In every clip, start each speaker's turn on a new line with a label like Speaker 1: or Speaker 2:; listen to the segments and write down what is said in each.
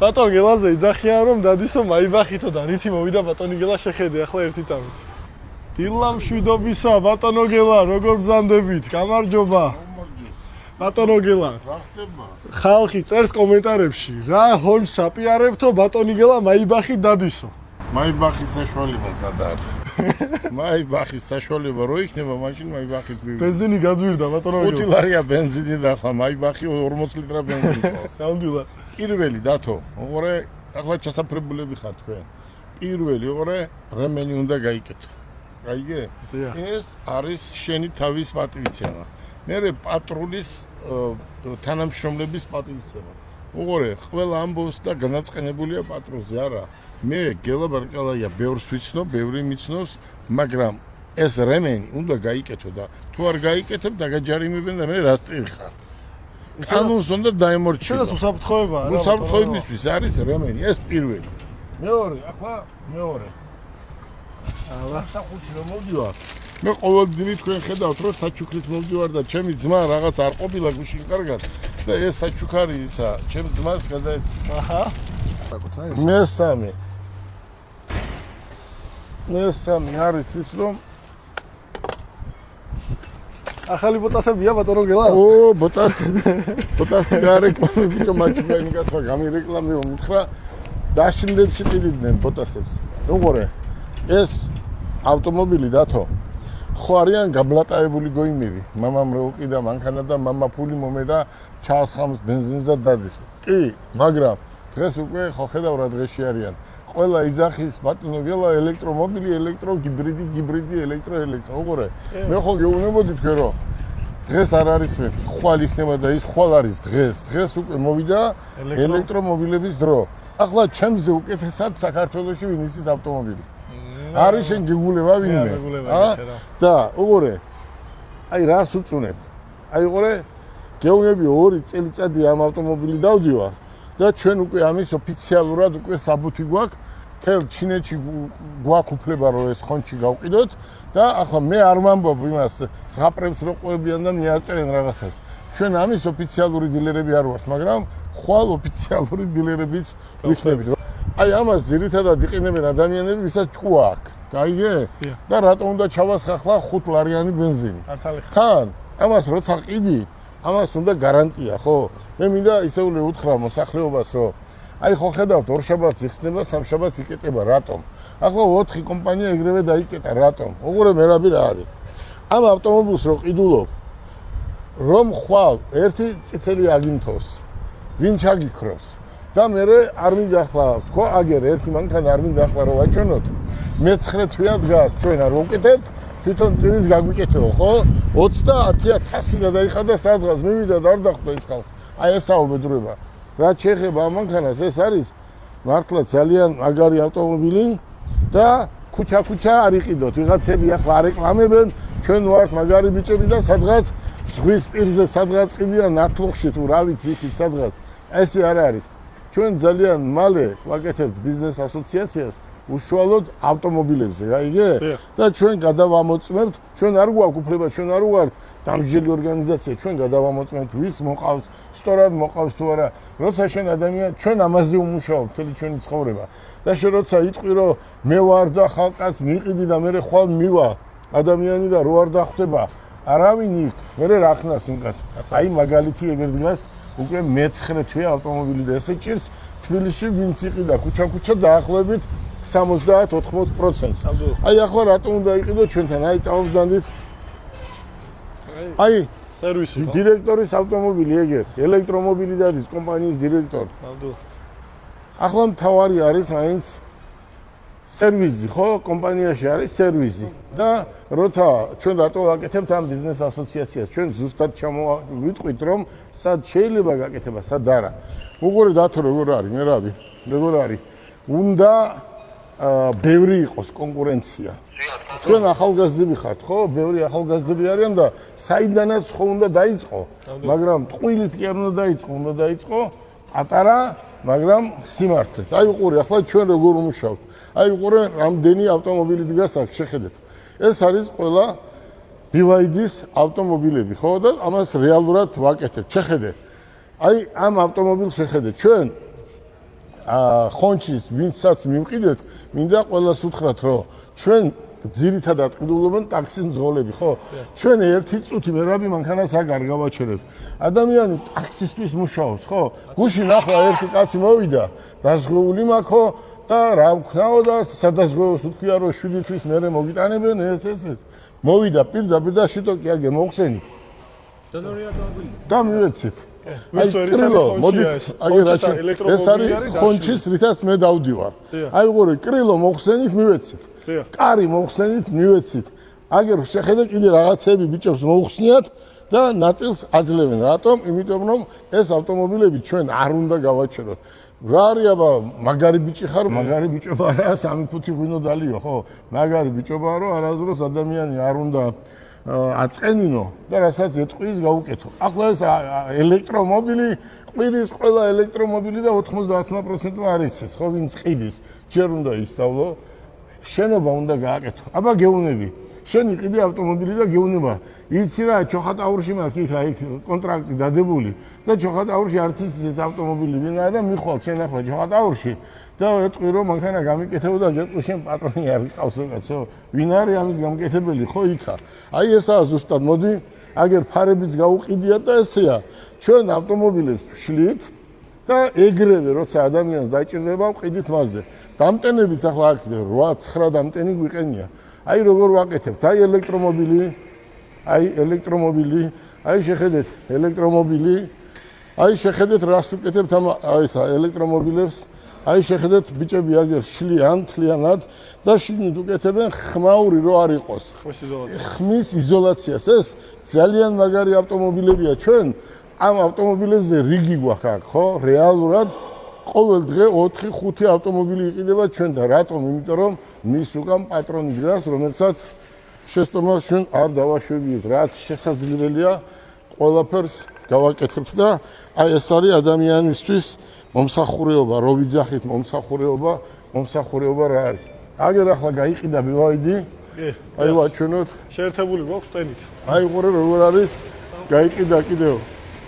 Speaker 1: ბატონ გელაზე იძახიან რომ დადისო მაიბახითო და რითი მოვიდა ბატონი გელა შეხედე ახლა ერთი წამით. დილა მშვიდობისა ბატონო გელა როგორ ბრძანდებით? გამარჯობა. ბატონო გელა.
Speaker 2: რა ხდება?
Speaker 1: ხალხი წერს კომენტარებში რა ჰონს აპიარებთო ბატონი გელა მაიბახით დადისო.
Speaker 2: მაიბახის საშუალება სად არის? მაიბახის საშუალება რო იქნება მაშინ მაიბახით მივიდა.
Speaker 1: ბენზინი გაძვირდა ბატონო გელა.
Speaker 2: 5 ლარია ბენზინი და ახლა მაიბახი 40 ლიტრა ბენზინი ყავს.
Speaker 1: ნამდვილად.
Speaker 2: პირველი დათო, ოღონდ ახლა ჩასაფრებულები ხარ თქვენ. პირველი ოღონდ რემენი უნდა გაიკეთო. გაიგე? ეს არის შენი თავის პატივისცემა. მერე პატრულის თანამშრომლების პატივისცემა. ოღონდ ყველა ამბობს და განაწყენებულია პატრულზე, არა. მე გელა ბარკალაია ბევრს ვიცნობ, ბევრი მიცნობს, მაგრამ ეს რემენი უნდა გაიკეთო და თუ არ გაიკეთებ დაგაჯარიმებენ და მე რასტილი ხარ. კანონს უნდა დაემორჩილო.
Speaker 1: შედაც უსაფრთხოებაა რა.
Speaker 2: უსაფრთხოებისთვის არის რემენი, ეს პირველი. მეორე, ახლა მეორე. სახუში რომ მოვდივარ. მე ყოველდღე თქვენ ხედავთ რომ საჩუქრით მოვდივარ და ჩემი ძმა რაღაც არ ყოფილა გუშინ კარგად და ეს საჩუქარი ისა ჩემ ძმას გადაეცა.
Speaker 1: აჰა.
Speaker 2: მესამე არის ის რომ
Speaker 1: ახალი ბოტასებია ბატონო გელა?
Speaker 2: ო ბოტასი გარეკლამე ბიჭო მაჩუქა იმკასა გამირეკლამეო მითხრა დაშინდებში ყიდიდნენ ბოტასებს. უყურე ეს ავტომობილი დათო ხო არიან გაბლატაებული გოიმები. მამამ რო უყიდა მანქანა და მამა ფული მომედა ჩაასხამს ბენზინს და დადის. კი, მაგრამ დღეს უკვე ხო ხედავ რა დღეში არიან. ყველა იძახის ბატონო გელა ელექტრომობილი, გიბრიდი, ელექტრო. უყურე, მე ხო გეუბნებოდი თქვენ რომ დღეს არ არის მე ხვალ იქნება და ის ხვალ არის დღეს. დღეს უკვე მოვიდა ელექტრომობილების დრო. ახლა ჩემზე უკეთესად საქართველოში ვინ იცის ავტომობილი? არის შენ გიგულება ვინმე? და უყურე. აი რას უწუნებ? აი უყურე, გეუბნები 2 წელიწადი ამ ავტომობილი დავდივარ. და ჩვენ უკვე ამის ოფიციალურად უკვე საბუთი გვაქვს თელ ჩინეთში გვაქვს უფლება რომ ეს ხონჩი გავყიდოთ და ახლა მე არ ვამბობ იმას ზღაპრებს რო ყვებიან და მიაწერენ რაღაცას ჩვენ ამის ოფიციალური დილერები არ ვართ მაგრამ ხვალ ოფიციალური დილერებიც ვიქნებით აი ამას ძირითადად იყინებენ ადამიანები ვისაც ჭკუა აქვს გაიგე და რატომ უნდა ჩავასხახლა 5 ლარიანი ბენზინი თან ამას როცა ყიდი ამას უნდა გარანტია, ხო? მე მინდა ისეული უთხრა მოსახლეობას, რომ აი ხო ხედავთ, ორშაბათს იხსნება, სამშაბათს იკეტება, რატომ? ახლა 4 კომპანია ეგრევე დაიკეტა, რატომ? უყურე მე რაბი რა არის. ამ ავტომობილს რო ყიდულობ, რომ ხვალ ერთი წითელი აგინთოს, ვინ ჩაგიქროს და მე არ მინდა ახლა თქო, აგერ ერთი მანქანა არ მინდა ახლა რომ ვაჩვენოთ. მე-9 თვეა დგას, ჩვენ არ ვუკეთებთ. თვითონ ტირის გაგვიკეთეო, ხო? 30,000 გადაიხადა სადღაც, მივიდა და არ დახვდა ის ხალხი. აი ესაა უბედურება. რაც შეეხება ამ მანქანას, ეს არის მართლა ძალიან მაგარი ავტომობილი და ქუჩა არ იყიდოთ. ვიღაცები ახლა არ ეკლამებენ, ჩვენ ვართ მაგარი ბიჭები და სადღაც ზღვის პირზე სადღაც ყიდიან ნათლუხში თუ რა ვიცი იქით სადღაც. ესე არ არის. ჩვენ ძალიან მალე ვაკეთებთ ბიზნეს ასოციაციას. უშუალოდ ავტომობილებზე, გაიგე? და ჩვენ გადავამოწმებთ, ჩვენ არ გვაქვს უფლება, ჩვენ არ ვართ დამსჯელი ორგანიზაცია, ჩვენ გადავამოწმებთ, ვის მოყავს, სწორად მოყავს თუ არა. როცა შენ ადამიანი, ჩვენ ამაზე უმუშაობთ მთელი ჩვენი ცხოვრება. და შენ როცა იტყვი, რომ მე ვარ და ხალხაც მიყიდი და მე ხვალ მივა ადამიანი და რო არ დახვდება, არავინ იქ, მე რა ხნას იმკაც. აი მაგალითი ეგრე დგას, უკვე მე-9 თვე ავტომობილი და ესე ჭირს თბილისში ვინც იყიდა ქუჩა დაახლოებით 70-80%. აი ახლა რატომ უნდა იყიდო ჩვენთან? აი წამოვბრძანდით. აი
Speaker 1: სერვისი.
Speaker 2: დირექტორის ავტომობილი ეგერ, ელექტრომობილი დადის კომპანიის დირექტორი. ახლა მთავარი არის მაინც სერვისი, ხო? კომპანიაში არის სერვისი. და როცა ჩვენ რატო ვაკეთებთ ამ ბიზნეს ასოციაციას? ჩვენ ზუსტად ვიტყვით რომ სად შეიძლება გაკეთება, სად არა. უყურე დათო როგორ არის, მე რავი, როგორ არის. უნდა ბევრი იყოს კონკურენცია. თქვენ ახალგაზრდები ხართ, ხო? ბევრი ახალგაზრდები არიან და საიდანაც ხო უნდა დაიწყო, მაგრამ ტყუილით კი არ უნდა დაიწყო, უნდა დაიწყო პატარა, მაგრამ სიმართლეთ. აი უყურე, ახლა ჩვენ როგორ ვმუშაობთ. აი უყურე, რამდენი ავტომობილი დგას აქ, შეხედეთ. ეს არის ყველა BYD-ის ავტომობილები, ხო? და ამას რეალურად ვაკეთებ. შეხედე. აი ამ ავტომობილს შეხედე, ჩვენ ხონჩის ვინცაც მივყიდეთ, მინდა ყველას უთხრათ, რომ ჩვენ ძირითადად ყიდულობენ ტაქსის მძღოლები, ხო? ჩვენ ერთი წუთი მერაბი მანქანას აგარ გავაჩერებ. ადამიანი ტაქსისტვის მუშაობს, ხო? გუშინ ახლა ერთი კაცი მოვიდა, დაზღვეული მაქო და რა ვქნაო და სადაზღვეოს ვთქვია, რომ 7 თვის მერე მოგიტანებენ ეს. მოვიდა პირდაპირ და შიტოკი აგერ მოხსენით. და მივეცით. აი კრილო, მოდით, აგერ ეს არის ხონჩის, რითაც მე დავდივარ. აი უყურე, კრილო მოხსენით, მივეცით. კარი მოხსენით, მივეცით. აგერ შეხედე კიდე რაღაცები ბიჭებს მოუხსნიათ და ნაწილს აძლევენ. რატომ? იმიტომ რომ ეს ავტომობილები ჩვენ არ უნდა გავაჩეროთ. რა არის აბა, მაგარი ბიჭი ხარ, მაგარი ბიჭობა არა, 3 ფუთი ღვინო დალიო, ხო? მაგარი ბიჭობაა, რომ არასდროს ადამიანი არ უნდა აწყენინო და რასაც ეთყვის გაუკეთო. ახლა ეს ელექტრომობილი, ყვირის ყველა ელექტრომობილი და 90% არის ეს, ხო, ვინც ყიდის, ჯერ უნდა ისწავლო, შენობა უნდა გააკეთო. აბა გეუნები, შენი ყიდი ავტომობილი და გეუნება. იცი რა, ჩოხატაურში მაქვს იქ, აი კონტრაქტი დადებული და ჩოხატაურში არც ის ავტომობილი ვინაა და მიხვალ შენ ახლა ჩოხატაურში და ეტყვი რომ მანქანა გამიკეთებო და გეტყვი შენ პატრონი არ გიყავს კაცო, ვინ არის ამის გამკეთებელი, ხო იქა. აი ესაა ზუსტად, მოდი, აგერ ფარებიც გაუყიდიათ და ესეა. ჩვენ ავტომობილებს ვშლით და ეგრევე როცა ადამიანს დაჭირდება ვყიდით მასზე. დამტენებიც ახლა აქ 8-9 დამტენი გვიყენია. აი როგორ ვაკეთებთ, აი ელექტრომობილი, აი შეხედეთ ელექტრომობილი, აი შეხედეთ რას უკეთებთ ამ ესა ელექტრომობილებს, აი შეხედეთ ბიჭები აგერ შლიან თლიანად და შიგნით უკეთებენ ხმაური რო არ იყოს. ხმის იზოლაციას, ეს ძალიან მაგარი ავტომობილებია ჩვენ, ამ ავტომობილებზე რიგი გვაქვს აქ, ხო? რეალურად ყოველ დღე 4-5 ავტომობილი იყიდება ჩვენ და რატომ? იმიტომ რომ მის უკან პატრონი დგას, რომელსაც შესტომას ჩვენ არ დავაშვებიეთ, რაც შესაძლებელია ყველაფერს გავაკეთებთ და აი ეს არის ადამიანისთვის მომსახურეობა, რო ვიძახით მომსახურეობა რა არის. აგერ ახლა გაიყიდა BYD, აი ვაჩვენოთ.
Speaker 1: შეერთებული გვაქვს ტენით.
Speaker 2: აი უყურე როგორ არის, გაიყიდა კიდევ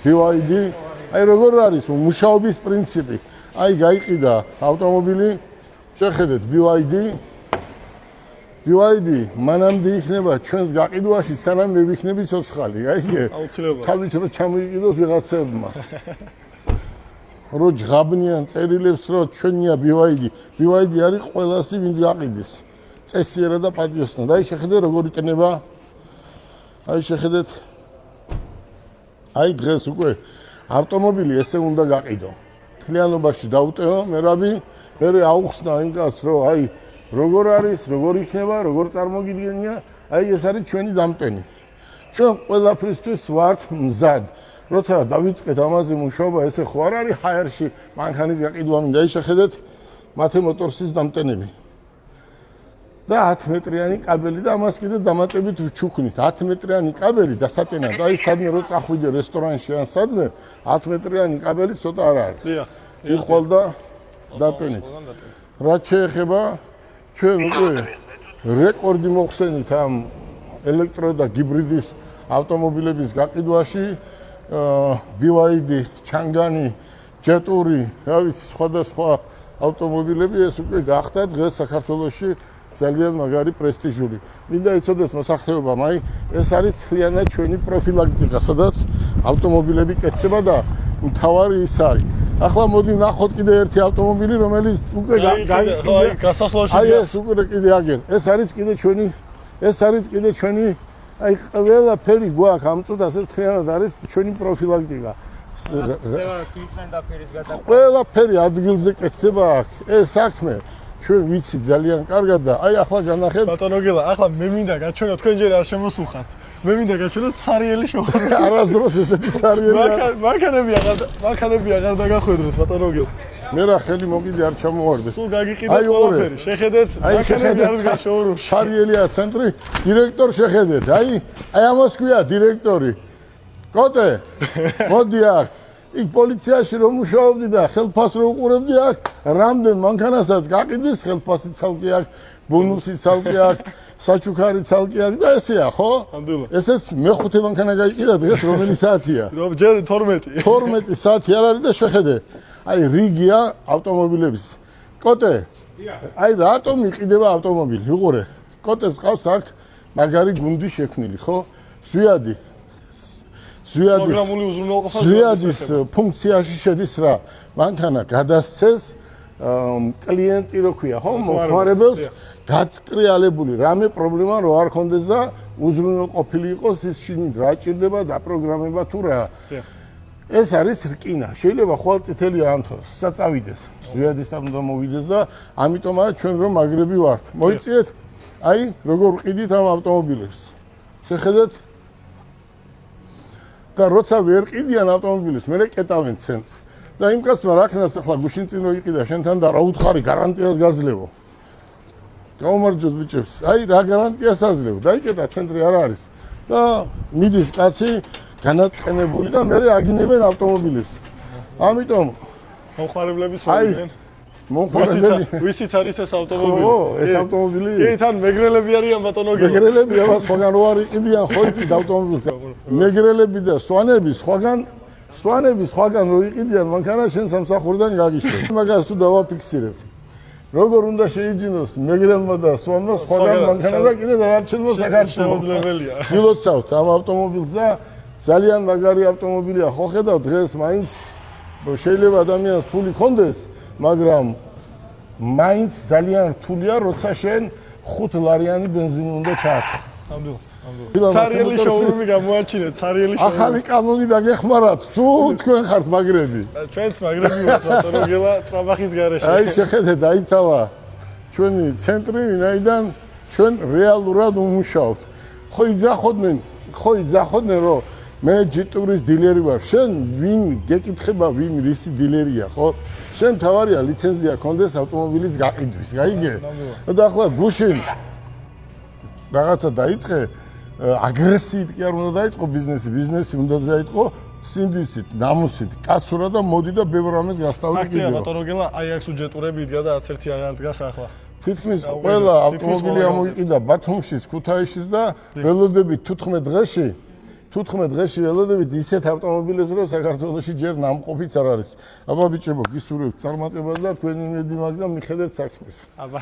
Speaker 2: BYD, აი როგორ არის მუშაობის პრინციპი. აი გაიყიდა ავტომობილი, შეხედეთ BYD მანამდე იქნება ჩვენს გაყიდვაში, სანამ მე ვიქნები ცოცხალი, გაიგე?
Speaker 1: აუცილებლად.
Speaker 2: თავით რო ჩამოიყიდოს ვიღაცებმა. რო ჯღაბნიან წერილებს, რო ჩვენია BYD არის ყველასი, ვინც გაყიდის. წესიერა და პატიოსნად. აი შეხედე როგორ იტნება. აი შეხედეთ. აი დღეს უკვე ავტომობილი ესე უნდა გაყიდო. თლიანობაში დაუტევო მერაბი, მერე აუხსნა იმ კაცს, რომ აი როგორ არის, როგორ იქნება, როგორ წარმოგიდგენია, აი ეს არის ჩვენი დამტენი. ჩვენ ყველაფრისთვის ვართ მზად. როცა დავიწყეთ ამაზე მუშაობა, ესე ხო არ არის ჰაერში მანქანის გაყიდვა მინდა. აი შეხედეთ მათე მოტორსის დამტენები. და 10 მეტრიანი კაბელი და ამას კიდე დამატებით ვჩუქნით. 10 მეტრიანი კაბელი დასატენად, აი სადმე რო წახვიდე რესტორანში ან სადმე, 10 მეტრიანი კაბელი ცოტა არ არის. იხვალ და დატენით. რაც შეეხება ჩვენ უკვე რეკორდი მოხსენით ამ ელექტრო და ჰიბრიდის ავტომობილების გაყიდვაში. BYD, ჩანგანი, ჯეტური, რა ვიცი, სხვადასხვა ავტომობილები ეს უკვე გახდა დღეს საქართველოში ძალიან მაგარი პრესტიჟული. მინდა იცოდეს მოსახლეობამ, აი ეს არის თლიანად ჩვენი პროფილაქტიკა, სადაც ავტომობილები კეთდება და მთავარი ის არის. ახლა მოდი ნახოთ კიდე ერთი ავტომობილი, რომელიც უკვე
Speaker 1: გაიყიდა გასასვლელში.
Speaker 2: აი ეს უკვე კიდე აგერ. ეს არის კიდე ჩვენი აი ყველაფერი გვაქვს ამ წუთას ეს თლიანად არის ჩვენი პროფილაქტიკა. ყველაფერი ადგილზე კეთდება აქ. ეს საქმე ჩვენ ვიცი ძალიან კარგად და აი ახლა განახეთ.
Speaker 1: ბატონო გელა, ახლა მე მინდა გაჩვენო, თქვენ ჯერ არ შემოსულხართ. მე მინდა გაჩვენოთ ცარიელი შოხი.
Speaker 2: არასდროს ესეთი ცარიელი არ.
Speaker 1: მანქანები აღარ დაგახვედროთ, ბატონო გელა.
Speaker 2: მე რა ხელი მოგიდე არ ჩამოვარდეს.
Speaker 1: სულ გაგიყიდეთ ყველაფერი. შეხედეთ, მანქანები არ გაშოურო.
Speaker 2: ცარიელია ცენტრი, დირექტორ შეხედეთ. აი ამას ქვია დირექტორი. კოტე, მოდი აქ. იქ პოლიციაში რომ მუშაობდი და ხელფასს რო უყურებდი აქ, რამდენ მანქანასაც გაყიდის, ხელფასი ცალკე აქ, ბონუსი ცალკე აქ, საჩუქარი ცალკე აქ და ესეა, ხო?
Speaker 1: ნამდვილად.
Speaker 2: ესეც მე-5 მანქანა გაიყიდა დღეს რომელი საათია?
Speaker 1: რომ ჯერ 12.
Speaker 2: 12 საათი არ არის და შეხედე. აი რიგია ავტომობილების. კოტე. აი რატომ იყიდება ავტომობილი? უყურე. კოტეს ყავს აქ მაგარი გუნდი შექმნილი, ხო?
Speaker 1: პროგრამული უზრუნველყოფა.
Speaker 2: ზვიადის ფუნქციაში შედის რა? მანქანა გადასცეს კლიენტი რო ქვია, ხო? მოხმარებელს გაწკრიალებული რამე პრობლემა რო არ ქონდეს და უზრუნველყოფილი იყოს ის შინით რა ჭირდება დაპროგრამება თუ რა. ეს არის რკინა. შეიძლება ხვალ წითელი აანთოს, საწავიდეს. ზვიადისთან უნდა მოვიდეს და ამიტომაა ჩვენ რომ მაგრები ვართ. მოიწიეთ? აი, როგორ ვყიდით ამ ავტომობილებს. შეხედეთ? და როცა ვერ ყიდიან ავტომობილებს, მე კეტავენ ცენტრს. და იმ კაცმა რა ქნას ახლა გუშინ წინ რო იყიდა შენთან და რა უთხარი გარანტიას გაძლევო. გაუმარჯოს ბიჭებს. აი რა გარანტიას აძლევ? დაიკეტა ცენტრი არ არის. და მიდის კაცი განაწყენებული და მე აგინებენ ავტომობილებს. ამიტომ
Speaker 1: მომხმარებლების ვარიან.
Speaker 2: მომხმარებელი
Speaker 1: ვისიც არის ეს ავტომობილი?
Speaker 2: ხო, ეს ავტომობილი.
Speaker 1: კი, თან მეგრელები არიან ბატონო გელა.
Speaker 2: მეგრელები აბა სხვაგან რო არ იყიდიან ხო იცი ავტომობილს. მეგრელები და სვანები სხვაგან რო იყიდიან მანქანა შენ სამსახურიდან გაგიშლებ. მაგას თუ დავაფიქსირებთ. როგორ უნდა შეიძინოს მეგრელმა და სვანმა სხვაგან მანქანა და კიდე დანარჩენმა საქართველოს.
Speaker 1: შეუძლებელია.
Speaker 2: გილოცავთ ამ ავტომობილს და ძალიან მაგარი ავტომობილია. ხო ხედავ დღეს მაინც შეიძლება ადამიანს ფული ქონდეს, მაგრამ მაინც ძალიან რთულია, როცა შენ 5 ლარიანი ბენზინი უნდა ჩაასხო.
Speaker 1: ნამდვილად. ცარიელი შოურუმი გამოაჩინეთ, ცარიელი შოურუმი.
Speaker 2: ახალი კანონი დაგეხმარათ, თუ თქვენ ხართ მაგრები.
Speaker 1: ჩვენც მაგრები ვართ, ბატონო გელა, ტრაბახის გარეშე.
Speaker 2: აი შეხედე, დაიცალა ჩვენი ცენტრი, ვინაიდან ჩვენ რეალურად უმუშაობთ. ხო იძახოდნენ, რომ მე ჯიტურის დილერი ვარ. შენ ვინ გეკითხება, ვინ რისი დილერია, ხო? შენ თავარია ლიცენზია ქონდეს ავტომობილის გაყიდვის, გაიგე? და ახლა გუშინ რაღაცა დაიწყე, აგრესიით კი არ უნდა დაიწყო ბიზნესი უნდა დაიწყო სინდისით, ნამუსით, კაცურა და მოდი და ბევრ რამეს გასწავლი კიდევ.
Speaker 1: აქტია ბატონო გელა, აი აქ სუჯეტურები იდგა და არც ერთი აღარ დგას ახლა.
Speaker 2: თითქმის ყველა ავტომობილი ამოიყიდა ბათუმშიც, ქუთაისშიც და ველოდებით 14 დღეში ველოდებით ისეთ ავტომობილებს, რომ საქართველოში ჯერ ნამყოფიც არ არის. აბა ბიჭებო, გისურვებთ წარმატებას და თქვენი იმედი მაგ და მიხედეთ საქმეს.
Speaker 1: აბა